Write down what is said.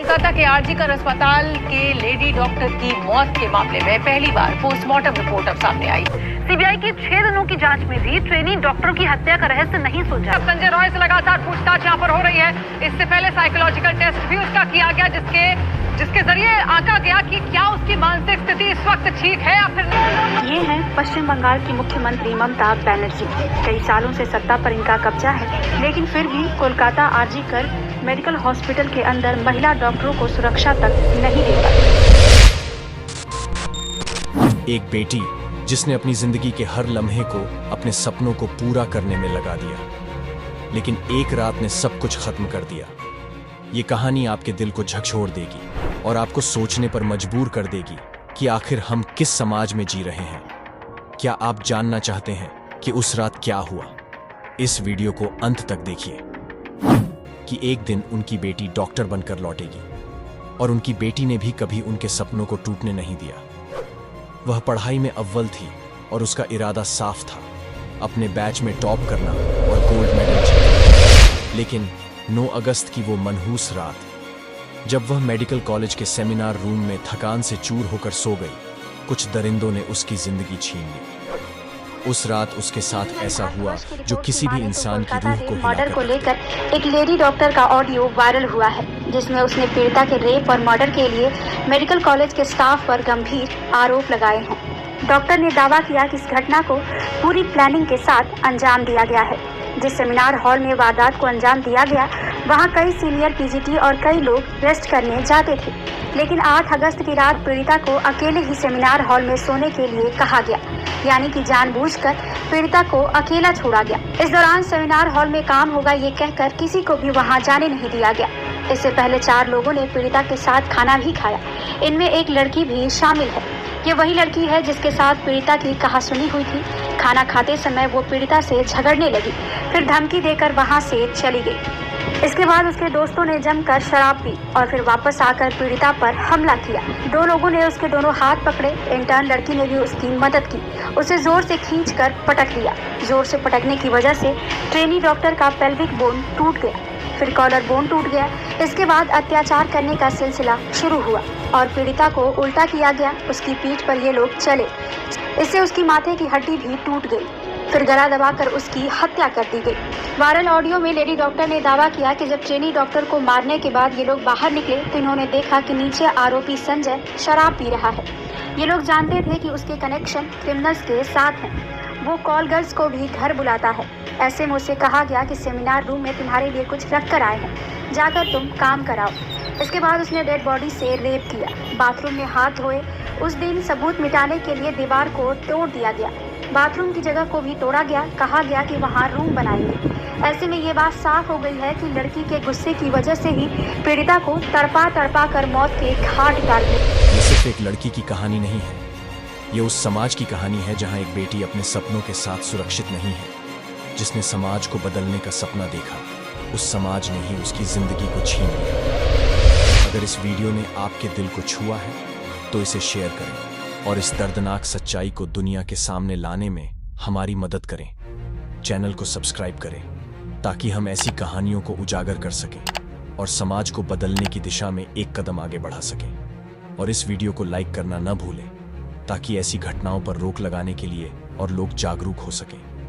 कोलकाता के आरजीकर अस्पताल के लेडी डॉक्टर की मौत के मामले में पहली बार पोस्टमार्टम रिपोर्ट अब सामने आई। सीबीआई की 6 दिनों की जांच में भी ट्रेनी डॉक्टरों की हत्या का रहस्य नहीं सुलझा। अब संजय रॉय से लगातार पूछताछ यहाँ पर हो रही है। इससे पहले साइकोलॉजिकल टेस्ट भी उसका किया गया, जिसके जरिए आंका गया कि क्या उसकी मानसिक स्थिति इस वक्त ठीक है या फिर नहीं। ये हैं पश्चिम बंगाल की मुख्यमंत्री ममता बनर्जी। कई सालों से सत्ता पर इनका कब्जा है, लेकिन फिर भी कोलकाता आरजीकर मेडिकल हॉस्पिटल के अंदर महिला डॉक्टरों को सुरक्षा तक नहीं दे पाई। एक बेटी जिसने अपनी जिंदगी के हर लम्हे को अपने सपनों को पूरा करने में लगा दिया, लेकिन एक रात ने सब कुछ खत्म कर दिया। ये कहानी आपके दिल को झकझोर देगी और आपको सोचने पर मजबूर कर देगी कि आखिर हम किस समाज में जी रहे हैं। क्या आप जानना चाहते हैं कि उस रात क्या हुआ? इस वीडियो को अंत तक देखिए कि एक दिन उनकी बेटी डॉक्टर बनकर लौटेगी और उनकी बेटी ने भी कभी उनके सपनों को टूटने नहीं दिया। वह पढ़ाई में अव्वल थी और उसका इरादा साफ था, अपने बैच में टॉप करना और गोल्ड मेडल जीतना। लेकिन 9 अगस्त की वो मनहूस रात, जब वह मेडिकल कॉलेज के सेमिनार रूम में थकान से चूर होकर सो गई, कुछ दरिंदों ने उसकी जिंदगी छीन ली। उस रात उसके साथ ऐसा हुआ जो किसी भी इंसान की रूह को मर्डर को लेकर एक लेडी डॉक्टर का ऑडियो वायरल हुआ है, जिसमें उसने पीड़िता के रेप और मर्डर के लिए मेडिकल कॉलेज के स्टाफ पर गंभीर आरोप लगाए हैं। डॉक्टर ने दावा किया कि इस घटना को पूरी प्लानिंग के साथ अंजाम दिया गया है। जिस सेमिनार हॉल में वारदात को अंजाम दिया गया, वहां कई सीनियर पीजीटी और कई लोग रेस्ट करने जाते थे, लेकिन 8 अगस्त की रात पीड़िता को अकेले ही सेमिनार हॉल में सोने के लिए कहा गया, यानी कि जानबूझकर पीड़िता को अकेला छोड़ा गया। इस दौरान सेमिनार हॉल में काम होगा ये कहकर किसी को भी वहां जाने नहीं दिया गया। इससे पहले 4 लोगों ने पीड़िता के साथ खाना भी खाया। इनमें एक लड़की भी शामिल है। ये वही लड़की है जिसके साथ पीड़िता की कहासुनी हुई थी। खाना खाते समय वो पीड़िता से झगड़ने लगी, फिर धमकी देकर वहां से चली गई। इसके बाद उसके दोस्तों ने जमकर शराब पी और फिर वापस आकर पीड़िता पर हमला किया। 2 लोगों ने उसके दोनों हाथ पकड़े। इंटर्न लड़की ने भी उसकी मदद की, उसे जोर से खींचकर पटक लिया। जोर से पटकने की वजह से ट्रेनी डॉक्टर का पेल्विक बोन टूट गया, फिर कॉलर बोन टूट गया। इसके बाद अत्याचार करने का सिलसिला शुरू हुआ और पीड़िता को उल्टा किया गया। उसकी पीठ पर ये लोग चले, इससे उसकी माथे की हड्डी भी टूट गई, फिर गला दबाकर उसकी हत्या कर दी गई। वायरल ऑडियो में लेडी डॉक्टर ने दावा किया कि जब ट्रेनी डॉक्टर को मारने के बाद ये लोग बाहर निकले तो इन्होंने देखा कि नीचे आरोपी संजय शराब पी रहा है। ये लोग जानते थे कि उसके कनेक्शन क्रिमिनल्स के साथ हैं। वो कॉल गर्ल्स को भी घर बुलाता है। ऐसे में उससे कहा गया कि सेमिनार रूम में तुम्हारे लिए कुछ रख कर आए हैं, जाकर तुम काम कराओ। इसके बाद उसने डेड बॉडी से रेप किया। बाथरूम में हाथ धोए। उस दिन सबूत मिटाने के लिए दीवार को तोड़ दिया गया। बाथरूम की जगह को भी तोड़ा गया। कहा गया कि वहाँ रूम बनाएंगे। ऐसे में ये बात साफ हो गई है कि लड़की के गुस्से की वजह से ही पीड़िता को तड़पा कर मौत के घाट उतार दी। ये सिर्फ एक लड़की की कहानी नहीं है, ये उस समाज की कहानी है जहां एक बेटी अपने सपनों के साथ सुरक्षित नहीं है। जिसने समाज को बदलने का सपना देखा, उस समाज ने ही उसकी जिंदगी को छीन लिया। अगर इस वीडियो ने आपके दिल को छुआ है तो इसे शेयर करें और इस दर्दनाक सच्चाई को दुनिया के सामने लाने में हमारी मदद करें। चैनल को सब्सक्राइब करें ताकि हम ऐसी कहानियों को उजागर कर सकें और समाज को बदलने की दिशा में एक कदम आगे बढ़ा सकें। और इस वीडियो को लाइक करना न भूलें ताकि ऐसी घटनाओं पर रोक लगाने के लिए और लोग जागरूक हो सकें।